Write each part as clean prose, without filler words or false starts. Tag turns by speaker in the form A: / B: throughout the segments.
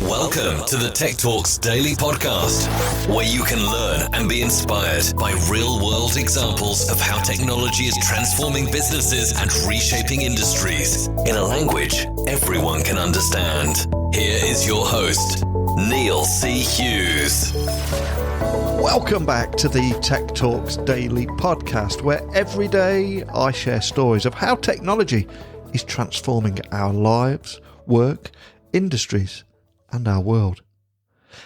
A: Welcome to the Tech Talks Daily Podcast, where you can learn and be inspired by real-world examples of how technology is transforming businesses and reshaping industries in a language everyone can understand. Here is your host, Neil C. Hughes.
B: Welcome back to the Tech Talks Daily Podcast, where every day I share stories of how technology is transforming our lives, work, industries, and our world.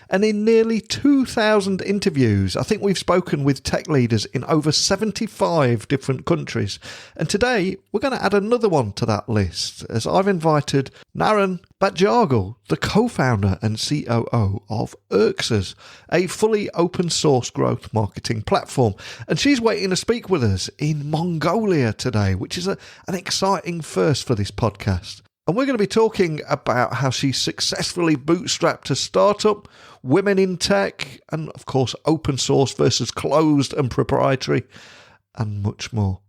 B: And in nearly 2,000 interviews, I think we've spoken with tech leaders in over 75 different countries. And today, we're going to add another one to that list, as I've invited Nauren Batjargal, the co-founder and COO of Erxes, a fully open source growth marketing platform. And she's waiting to speak with us in Mongolia today, which is an exciting first for this podcast. And we're going to be talking about how she successfully bootstrapped a startup, women in tech, and of course, open source versus closed and proprietary, and much more.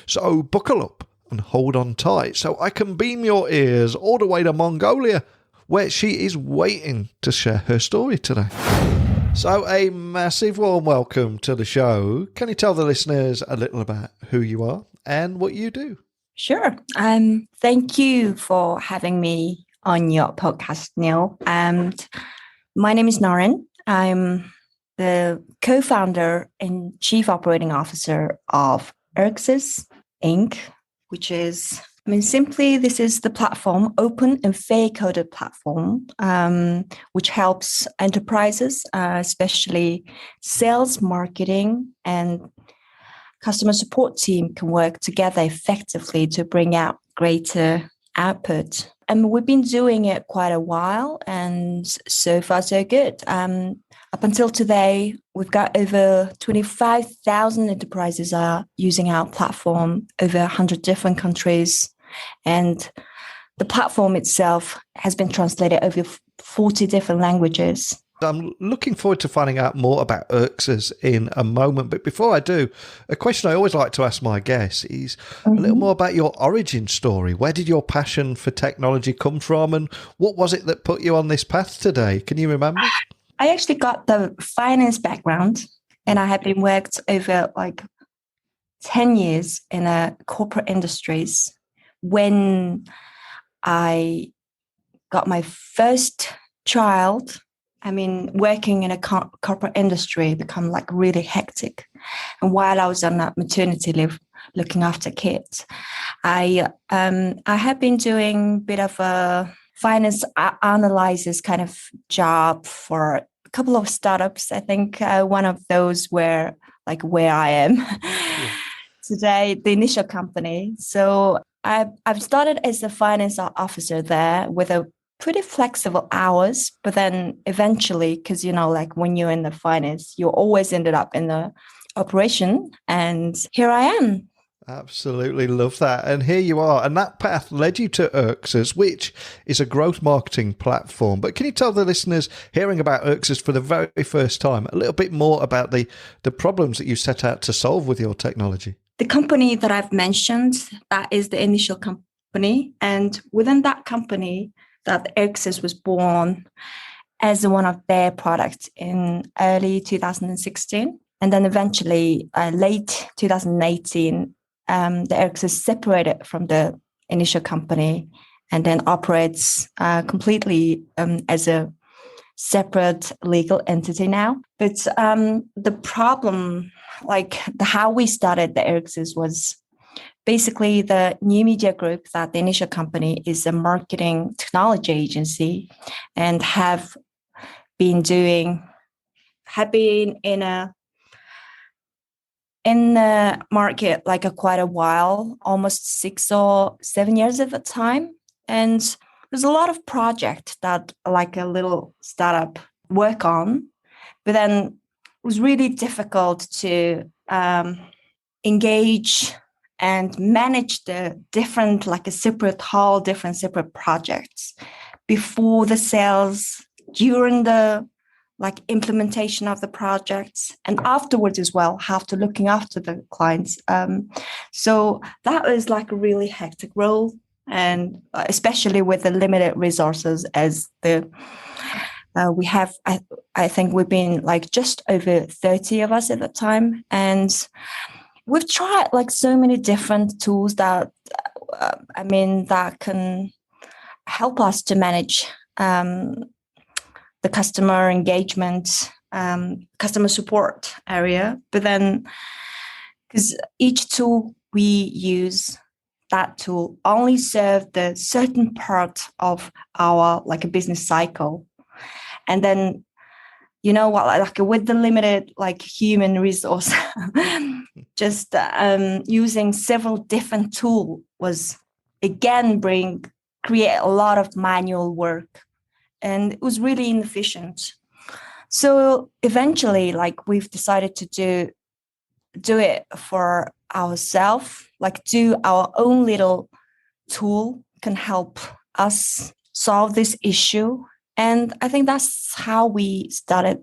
B: So buckle up and hold on tight so I can beam your ears all the way to Mongolia, where she is waiting to share her story today. So a massive warm welcome to the show. Can you tell the listeners a little about who you are and what you do?
C: Sure. Thank you for having me on your podcast, Neil. My name is Nauren. I'm the co-founder and chief operating officer of Erxes, Inc., which is, simply, this is the platform, open and fair coded platform, which helps enterprises, especially sales, marketing, and customer support team can work together effectively to bring out greater output. And we've been doing it quite a while, and so far so good. Up until today, we've got over 25,000 enterprises are using our platform, over 100 different countries. And the platform itself has been translated over 40 different languages.
B: I'm looking forward to finding out more about Erxes in a moment. But before I do, a question I always like to ask my guests is a little more about your origin story. Where did your passion for technology come from, and what was it that put you on this path today? Can you remember?
C: I actually got the finance background, and I have been worked over 10 years in corporate industries. When I got my first child, working in a corporate industry become really hectic. And while I was on that maternity leave, looking after kids, I have been doing a bit of a finance analysis kind of job for a couple of startups. I think one of those were where I am today, the initial company. So I've started as a finance officer there with a pretty flexible hours, but then eventually, because when you're in the finance, you always ended up in the operation, and here I am.
B: Absolutely love that. And here you are. And that path led you to Erxes, which is a growth marketing platform. But can you tell the listeners hearing about Erxes for the very first time a little bit more about the problems that you set out to solve with your technology?
C: The company that I've mentioned, that is the initial company. And within that company, that Erxes was born as one of their products in early 2016. And then eventually, late 2018, the Erxes separated from the initial company and then operates completely as a separate legal entity now. But the problem, how we started the Erxes was basically the new media group, that the initial company is a marketing technology agency, and have been in the market quite a while, almost 6 or 7 years at the time. And there's a lot of projects that a little startup work on, but then it was really difficult to engage and manage the different, separate projects before the sales, during the implementation of the projects, and afterwards as well, have to looking after the clients. So that was a really hectic role. and especially with the limited resources as we have, I think we've been like just over 30 of us at the time. And we've tried like so many different tools that, that can help us to manage the customer engagement, customer support area. But then, because each tool we use, that tool only serve the certain part of our like a business cycle. And then, you know what, like with the limited like human resource, just using several different tools was again create a lot of manual work, and it was really inefficient. So eventually, like we've decided to do it for ourselves, like do our own little tool can help us solve this issue. And I think that's how we started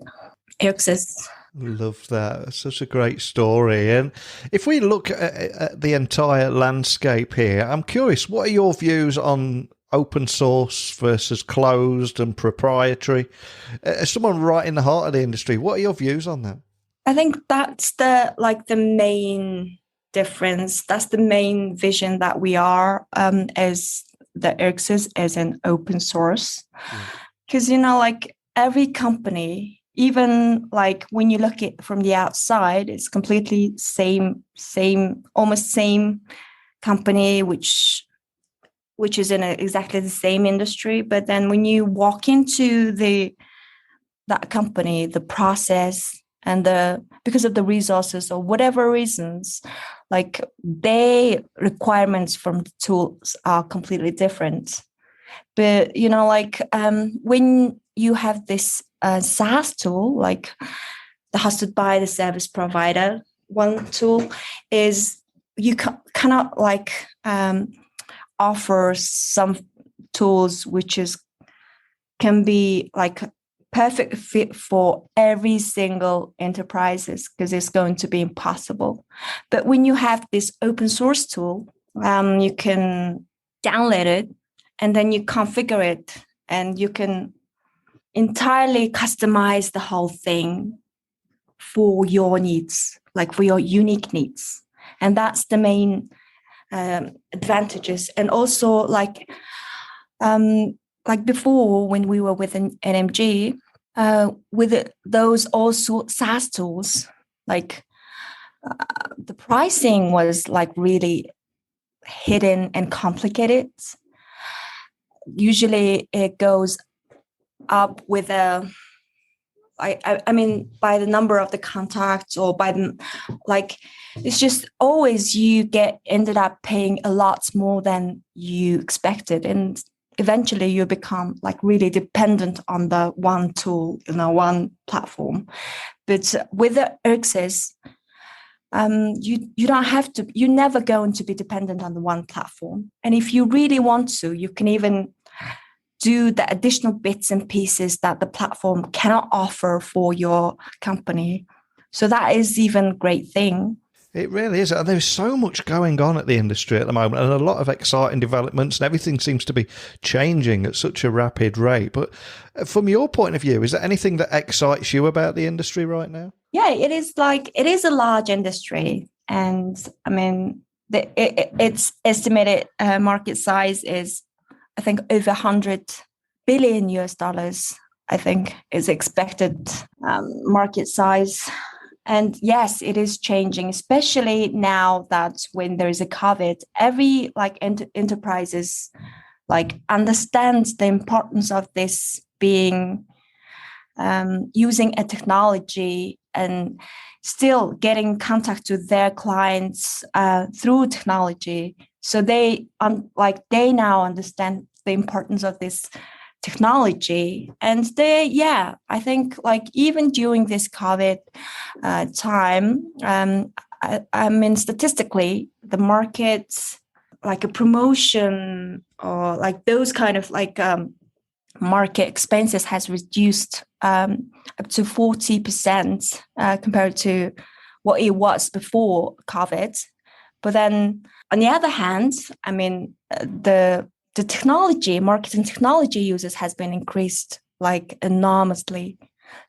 C: Erxes.
B: Love that. Such a great story. And if we look at the entire landscape here, I'm curious, what are your views on open source versus closed and proprietary? As someone right in the heart of the industry, what are your views on that?
C: I think that's the main difference. That's the main vision that we are as the Erxes as an open source. Because, like every company, even like when you look at from the outside, it's completely almost same company, which is in exactly the same industry. But then when you walk into that company, the process and because of the resources or whatever reasons, like their requirements from the tools are completely different. But, when you have this SaaS tool, like the hosted by the service provider, one tool is you cannot offer some tools which can be like perfect fit for every single enterprises, because it's going to be impossible. But when you have this open source tool, you can download it, and then you configure it, and you can entirely customize the whole thing for your needs, like for your unique needs. And that's the main advantages. And also like before, when we were with an NMG, with those also SaaS tools, like the pricing was like really hidden and complicated. Usually it goes up with by the number of the contacts, or by it's just always you ended up paying a lot more than you expected. And eventually you become like really dependent on the one tool, one platform. But with the Erxes, you don't have to, you're never going to be dependent on the one platform. And if you really want to, you can even do the additional bits and pieces that the platform cannot offer for your company. So that is even a great thing.
B: It really is. There's so much going on at the industry at the moment, and a lot of exciting developments, and everything seems to be changing at such a rapid rate. But from your point of view, is there anything that excites you about the industry right now?
C: Yeah, it is a large industry. And its estimated market size is, I think, over $100 billion US, I think, is expected market size. And yes, it is changing, especially now that when there is a COVID, every enterprises understand the importance of this being using a technology and still getting contact with their clients through technology. So they now understand the importance of this technology. And I think even during this COVID time, statistically, the markets, like a promotion or those kind of market expenses has reduced up to 40% compared to what it was before COVID. But then on the other hand, I mean, the technology, marketing technology uses has been increased like enormously.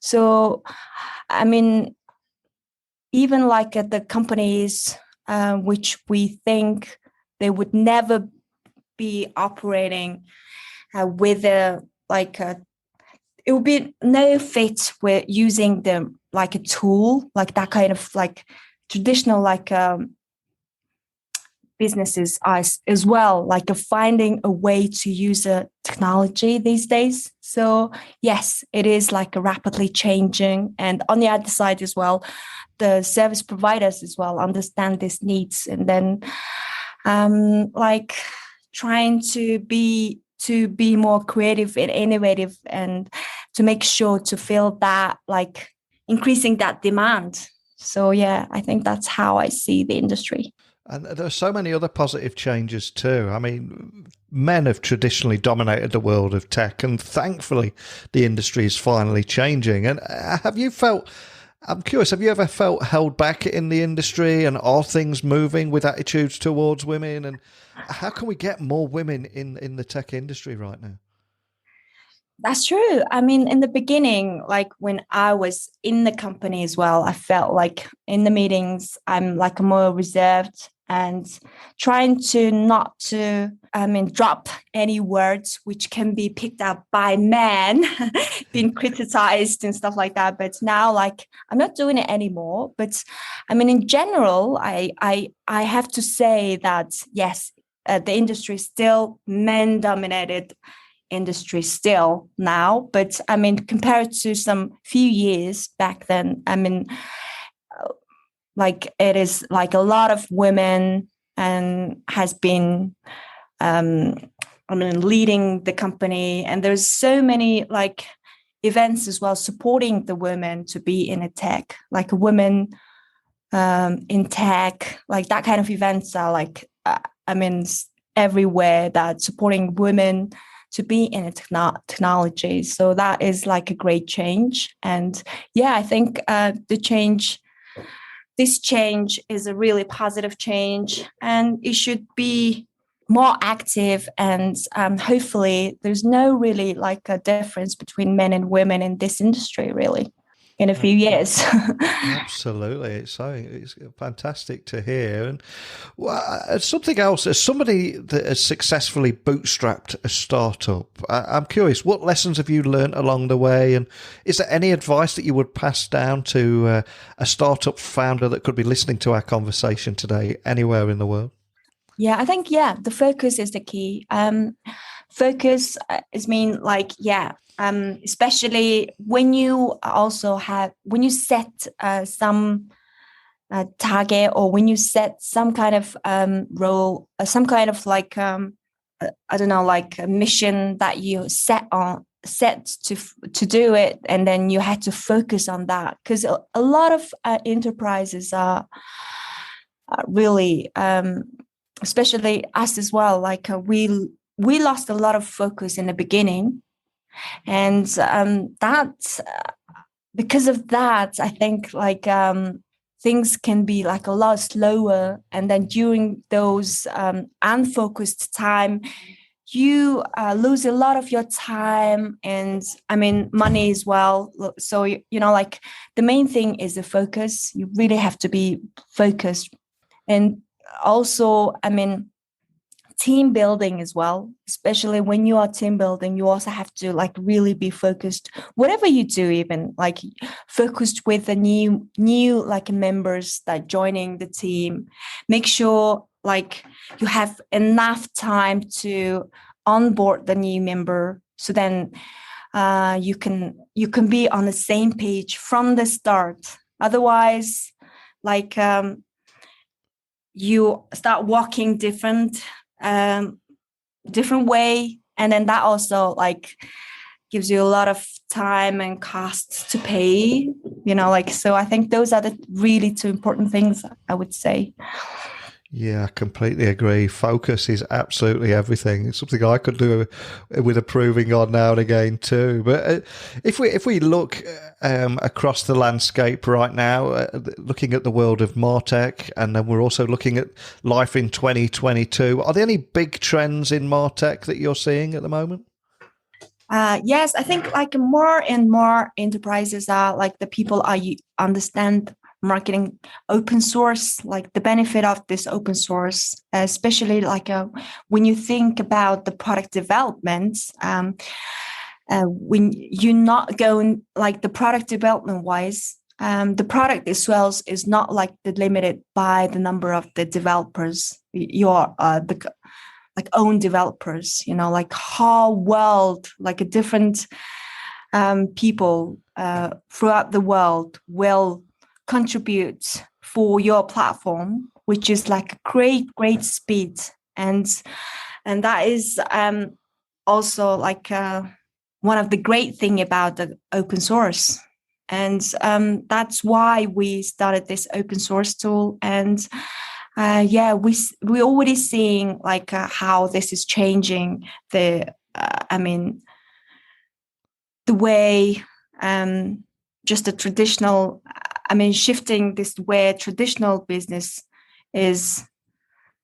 C: So, I mean, even like at the companies which we think they would never be operating with it would be no fit with using the like a tool, like that kind of like traditional like businesses as well, like finding a way to use a technology these days. So yes, it is like a rapidly changing, and on the other side as well, the service providers as well understand these needs, and then like trying to be more creative and innovative, and to make sure to fill that, like increasing that demand. So yeah, I think that's how I see the industry.
B: And there are so many other positive changes too. I mean, men have traditionally dominated the world of tech, and thankfully the industry is finally changing. And I'm curious, have you ever felt held back in the industry, and are things moving with attitudes towards women? And how can we get more women in the tech industry right now?
C: That's true. I mean, in the beginning, like when I was in the company as well, I felt like in the meetings, I'm like more reserved and trying to not to, drop any words which can be picked up by men being criticized and stuff like that. But now, like, I'm not doing it anymore. But I mean, in general, I have to say that, yes, the industry is still men dominated industry still now, but I mean, compared to some few years back then, I mean, like it is like a lot of women and has been leading the company, and there's so many like events as well supporting the women to be in a tech, like a women in tech, like that kind of events are like everywhere, that supporting women to be in a technology. So that is like a great change. And yeah, I think this change is a really positive change, and it should be more active. And hopefully there's no really like a difference between men and women in this industry really in a few years.
B: Absolutely. It's fantastic to hear. And something else, as somebody that has successfully bootstrapped a startup, I'm curious, what lessons have you learned along the way? And is there any advice that you would pass down to a startup founder that could be listening to our conversation today anywhere in the world?
C: Yeah, I think, the focus is the key. Focus is mean like, especially when you set some target, or when you set some kind of role, some kind of like I don't know, like a mission that you set to do it, and then you had to focus on that, because a lot of enterprises are really, especially us as well. Like we lost a lot of focus in the beginning. And that because of that, I think like things can be like a lot slower. And then during those unfocused time, you lose a lot of your time, and I mean money as well. So like the main thing is the focus. You really have to be focused. And also, I mean, team building as well, especially when you are team building, you also have to like really be focused, whatever you do, even like focused with the new like members that joining the team. Make sure like you have enough time to onboard the new member, so then you can be on the same page from the start. Otherwise, like you start walking different way, and then that also like gives you a lot of time and costs to pay, like. So I think those are the really two important things, I would say.
B: Yeah, I completely agree. Focus is absolutely everything. It's something I could do with improving on now and again too. But if we look across the landscape right now, looking at the world of MarTech, and then we're also looking at life in 2022, are there any big trends in MarTech that you're seeing at the moment?
C: Yes, I think like more and more enterprises are like the people are understand marketing open source, like the benefit of this open source, especially like when you think about the product development. When you're not going like the product development wise, the product as well is not like limited by the number of the developers. Your the like own developers, like whole world, like a different people throughout the world will contribute for your platform, which is like a great speed. And that is also like one of the great thing about the open source. And that's why we started this open source tool. And we're already seeing like how this is changing the the way just the traditional, shifting this where traditional business is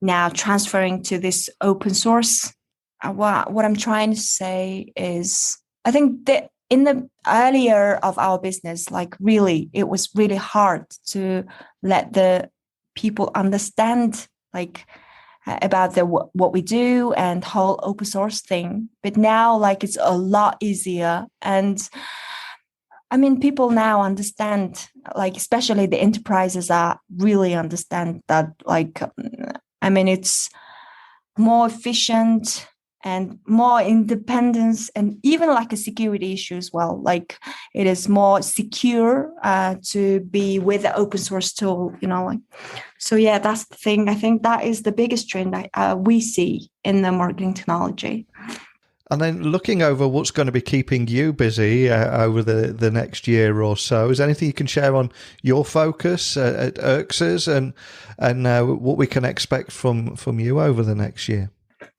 C: now transferring to this open source. What I'm trying to say is, I think that in the earlier of our business, like really, it was really hard to let the people understand like about what we do and whole open source thing. But now like it's a lot easier, and people now understand, like especially the enterprises are really understand that like it's more efficient and more independence, and even like a security issue as well. Like it is more secure to be with the open source tool, So yeah, that's the thing. I think that is the biggest trend we see in the marketing technology.
B: And then looking over what's going to be keeping you busy over the next year or so, is there anything you can share on your focus at Erxes and what we can expect from you over the next year?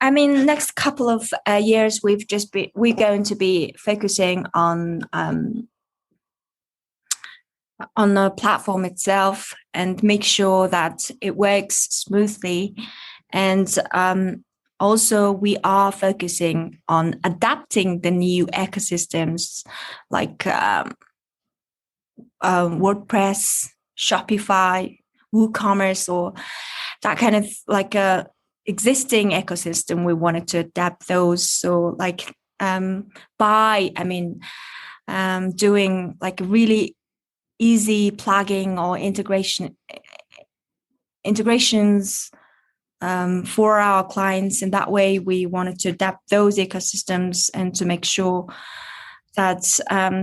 C: Next couple of years, we're going to be focusing on the platform itself and make sure that it works smoothly. And also, we are focusing on adapting the new ecosystems like WordPress, Shopify, WooCommerce, or that kind of like a existing ecosystem. We wanted to adapt those. So like by doing like really easy plugging or integrations for our clients. And that way we wanted to adapt those ecosystems and to make sure that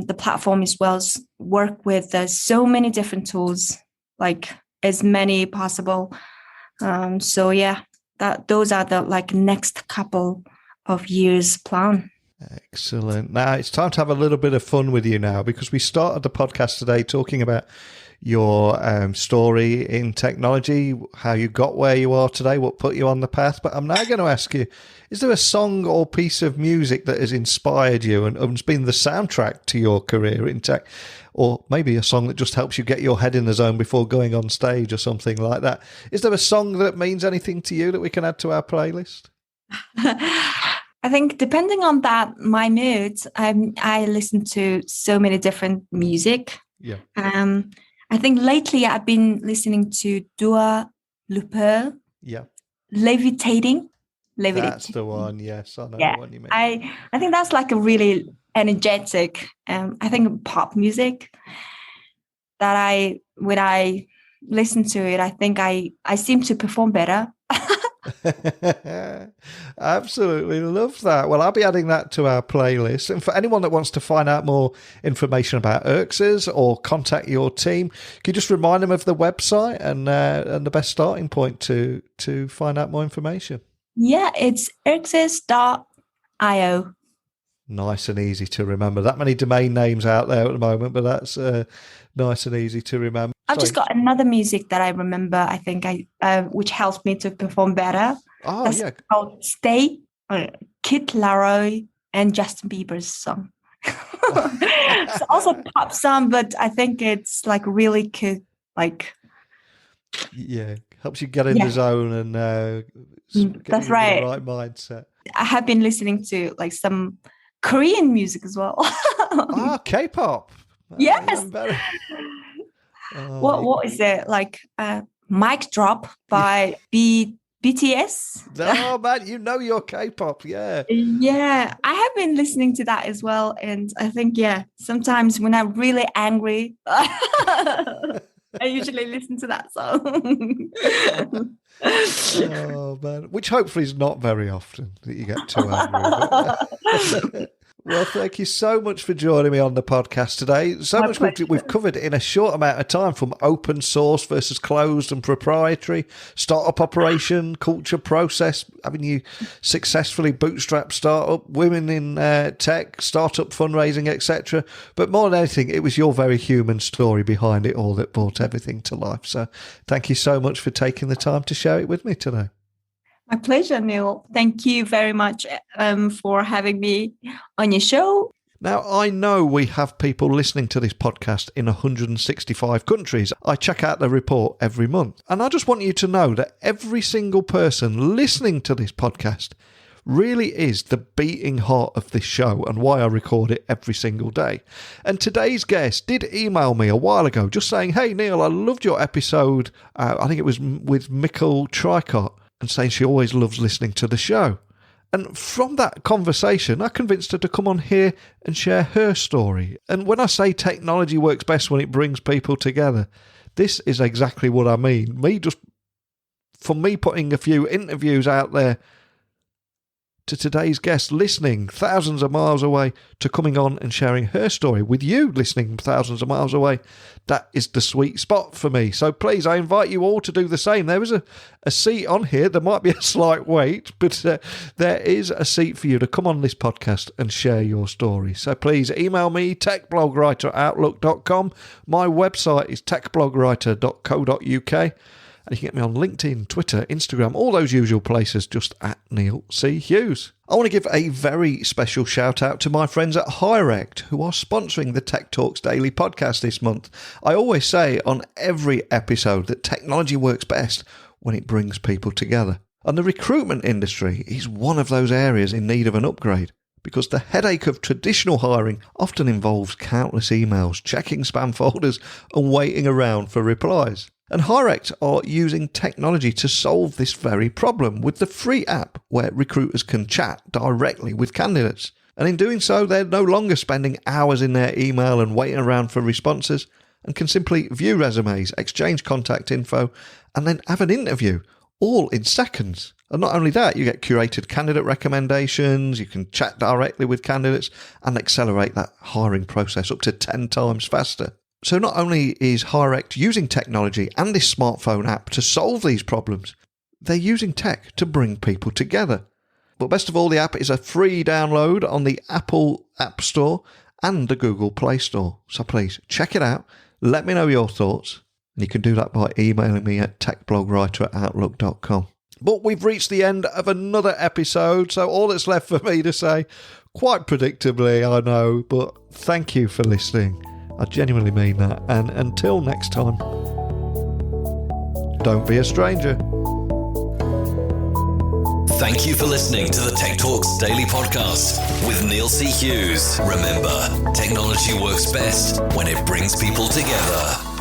C: the platform as well work with so many different tools, like as many possible. So yeah, those are the like next couple of years plan.
B: Excellent. Now it's time to have a little bit of fun with you now, because we started the podcast today talking about your story in technology, how you got where you are today, what put you on the path. But I'm now going to ask you, is there a song or piece of music that has inspired you and has been the soundtrack to your career in tech? Or maybe a song that just helps you get your head in the zone before going on stage or something like that. Is there a song that means anything to you that we can add to our playlist?
C: I think depending on my mood, I listen to so many different music.
B: Yeah.
C: I think lately I've been listening to Dua Lipa.
B: Yeah.
C: Levitating.
B: That's the one. Yes, I know the one you mean.
C: I think that's like a really energetic, I think pop music that when I listen to it, I think I seem to perform better.
B: Absolutely love that. Well, I'll be adding that to our playlist. And for anyone that wants to find out more information about Erxes or contact your team, can you just remind them of the website and the best starting point to find out more information?
C: Yeah, it's erxes.io.
B: Nice and easy to remember. That many domain names out there at the moment, but that's nice and easy to remember.
C: I've just got another music that I remember, I think, which helps me to perform better.
B: Oh,
C: That's called Stay, Kid Laroi and Justin Bieber's song. It's also a pop song, but I think it's like really good, like...
B: Yeah, helps you get in the zone and get
C: that's
B: you
C: right.
B: in the right mindset.
C: I have been listening to like some Korean music as well.
B: K-pop.
C: Yes.
B: Oh,
C: what is it? Like Mic Drop by BTS?
B: Oh, man, you know your K-pop, yeah.
C: Yeah, I have been listening to that as well. And I think, sometimes when I'm really angry, I usually listen to that song.
B: Oh, man. Which hopefully is not very often that you get too angry. Well, thank you so much for joining me on the podcast today. So much we've covered in a short amount of time, from open source versus closed and proprietary, startup operation, culture, process, having you successfully bootstrap startup, women in tech, startup fundraising, etc. But more than anything, it was your very human story behind it all that brought everything to life. So thank you so much for taking the time to share it with me today.
C: My pleasure, Neil. Thank you very much for having me on your show.
B: Now, I know we have people listening to this podcast in 165 countries. I check out the report every month. And I just want you to know that every single person listening to this podcast really is the beating heart of this show and why I record it every single day. And today's guest did email me a while ago just saying, "Hey, Neil, I loved your episode." I think it was with Mikkel Tricott. And saying she always loves listening to the show. And from that conversation, I convinced her to come on here and share her story. And when I say technology works best when it brings people together, this is exactly what I mean. For me putting a few interviews out there to today's guest, listening thousands of miles away, to coming on and sharing her story with you listening thousands of miles away, that is the sweet spot for me. So please, I invite you all to do the same. There is a seat on here. There might be a slight wait, but there is a seat for you to come on this podcast and share your story. So please email me, techblogwriter@outlook.com. My website is techblogwriter.co.uk. And you can get me on LinkedIn, Twitter, Instagram, all those usual places, just at Neil C. Hughes. I want to give a very special shout out to my friends at Hirect, who are sponsoring the Tech Talks Daily podcast this month. I always say on every episode that technology works best when it brings people together. And the recruitment industry is one of those areas in need of an upgrade, because the headache of traditional hiring often involves countless emails, checking spam folders, and waiting around for replies. And Hirect are using technology to solve this very problem with the free app where recruiters can chat directly with candidates. And in doing so, they're no longer spending hours in their email and waiting around for responses, and can simply view resumes, exchange contact info, and then have an interview, all in seconds. And not only that, you get curated candidate recommendations, you can chat directly with candidates, and accelerate that hiring process up to 10 times faster. So not only is Hirect using technology and this smartphone app to solve these problems, they're using tech to bring people together. But best of all, the app is a free download on the Apple App Store and the Google Play Store. So please check it out. Let me know your thoughts. And you can do that by emailing me at techblogwriter@outlook.com. But we've reached the end of another episode, so all that's left for me to say, quite predictably, I know, but thank you for listening. I genuinely mean that. And until next time, don't be a stranger.
A: Thank you for listening to the Tech Talks Daily Podcast with Neil C. Hughes. Remember, technology works best when it brings people together.